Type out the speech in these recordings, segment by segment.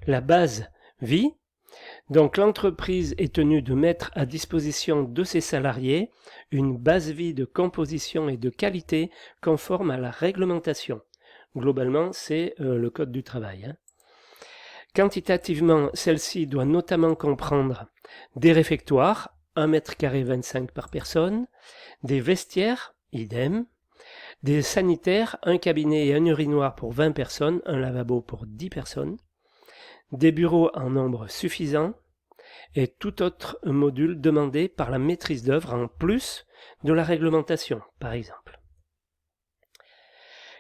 La base vie. Donc l'entreprise est tenue de mettre à disposition de ses salariés une base vie de composition et de qualité conforme à la réglementation. Globalement, c'est le code du travail. Quantitativement, celle-ci doit notamment comprendre des réfectoires, 1 m² 25 par personne, des vestiaires, idem, des sanitaires, un cabinet et un urinoir pour 20 personnes, un lavabo pour 10 personnes, des bureaux en nombre suffisant, et tout autre module demandé par la maîtrise d'œuvre en plus de la réglementation, par exemple.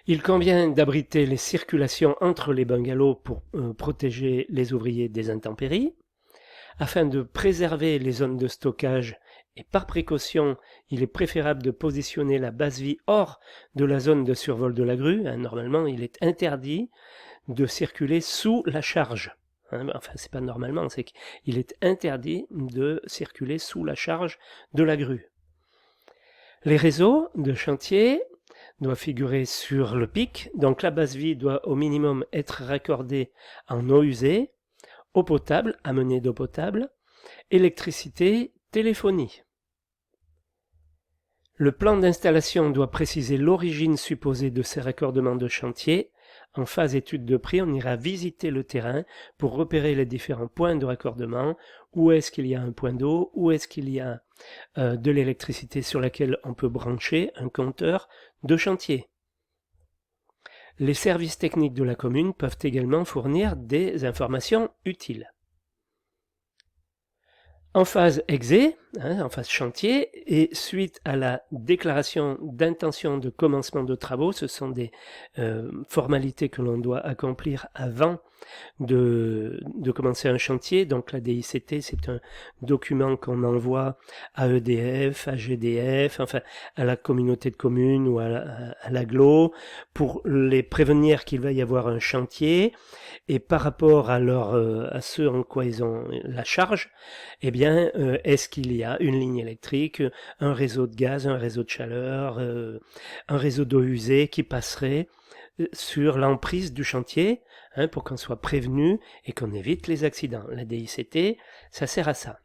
Il convient d'abriter les circulations entre les bungalows pour protéger les ouvriers des intempéries, afin de préserver les zones de stockage et par précaution, il est préférable de positionner la base vie hors de la zone de survol de la grue. Normalement, il est interdit de circuler sous la charge. Enfin, c'est pas normalement, c'est qu'il est interdit de circuler sous la charge de la grue. Les réseaux de chantier doivent figurer sur le pic, donc la base vie doit au minimum être raccordée en eau usée, eau potable, amenée d'eau potable, électricité, téléphonie. Le plan d'installation doit préciser l'origine supposée de ces raccordements de chantier. En phase étude de prix, on ira visiter le terrain pour repérer les différents points de raccordement. Où est-ce qu'il y a un point d'eau? Où est-ce qu'il y a de l'électricité sur laquelle on peut brancher un compteur de chantier? Les services techniques de la commune peuvent également fournir des informations utiles. En phase exé, en phase chantier, et suite à la déclaration d'intention de commencement de travaux, ce sont des formalités que l'on doit accomplir avant de commencer un chantier. Donc la DICT, c'est un document qu'on envoie à EDF, à GDF, enfin à la communauté de communes ou à l'agglo, pour les prévenir qu'il va y avoir un chantier. Et par rapport à ce en quoi ils ont la charge, eh bien, est-ce qu'il y a une ligne électrique, un réseau de gaz, un réseau de chaleur, un réseau d'eau usée qui passerait sur l'emprise du chantier, pour qu'on soit prévenu et qu'on évite les accidents. La DICT, ça sert à ça.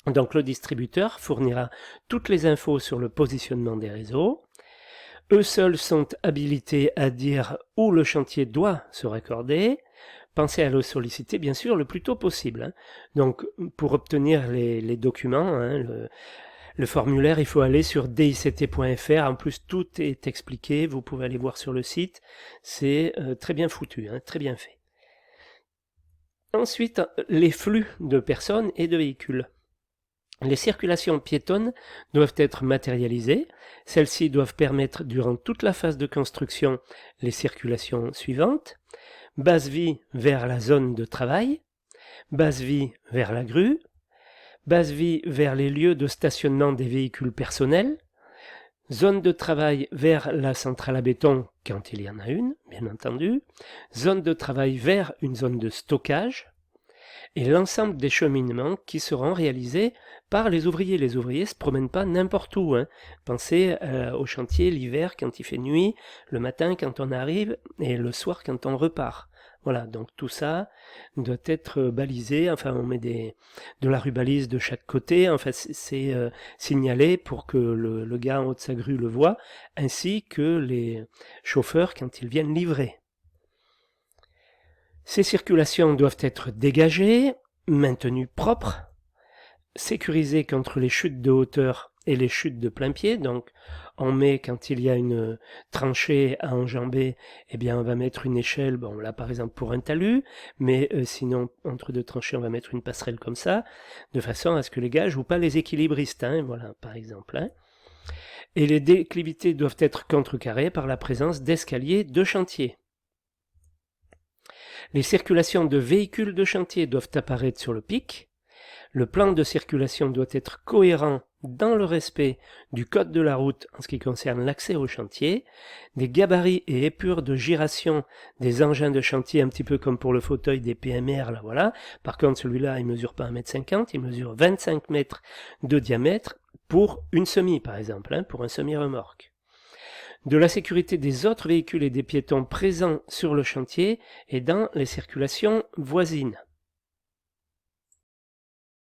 Donc le distributeur fournira toutes les infos sur le positionnement des réseaux. Eux seuls sont habilités à dire où le chantier doit se raccorder. Pensez à le solliciter bien sûr le plus tôt possible. Donc pour obtenir les documents, le formulaire, il faut aller sur dict.fr. En plus, tout est expliqué. Vous pouvez aller voir sur le site. C'est très bien foutu, très bien fait. Ensuite, les flux de personnes et de véhicules. Les circulations piétonnes doivent être matérialisées. Celles-ci doivent permettre durant toute la phase de construction les circulations suivantes. Base vie vers la zone de travail, base vie vers la grue, base vie vers les lieux de stationnement des véhicules personnels, zone de travail vers la centrale à béton quand il y en a une, bien entendu, zone de travail vers une zone de stockage, et l'ensemble des cheminements qui seront réalisés par les ouvriers. Les ouvriers ne se promènent pas n'importe où. Pensez au chantier l'hiver quand il fait nuit, le matin quand on arrive et le soir quand on repart. Voilà, donc tout ça doit être balisé, enfin on met de la rubalise de chaque côté, enfin c'est signalé pour que le gars en haut de sa grue le voit, ainsi que les chauffeurs quand ils viennent livrer. Ces circulations doivent être dégagées, maintenues propres, sécurisées contre les chutes de hauteur et les chutes de plein pied. Donc on met, quand il y a une tranchée à enjamber, eh bien on va mettre une échelle, bon là par exemple pour un talus, mais sinon entre deux tranchées on va mettre une passerelle comme ça, de façon à ce que les gars jouent pas les équilibristes, voilà par exemple. Et les déclivités doivent être contrecarrées par la présence d'escaliers de chantier. Les circulations de véhicules de chantier doivent apparaître sur le pic. Le plan de circulation doit être cohérent dans le respect du code de la route en ce qui concerne l'accès au chantier. Des gabarits et épures de giration des engins de chantier, un petit peu comme pour le fauteuil des PMR, là voilà. Par contre, celui-là, il mesure pas 1,50 m, il mesure 25 mètres de diamètre pour une semi, par exemple, pour un semi-remorque. de la sécurité des autres véhicules et des piétons présents sur le chantier et dans les circulations voisines.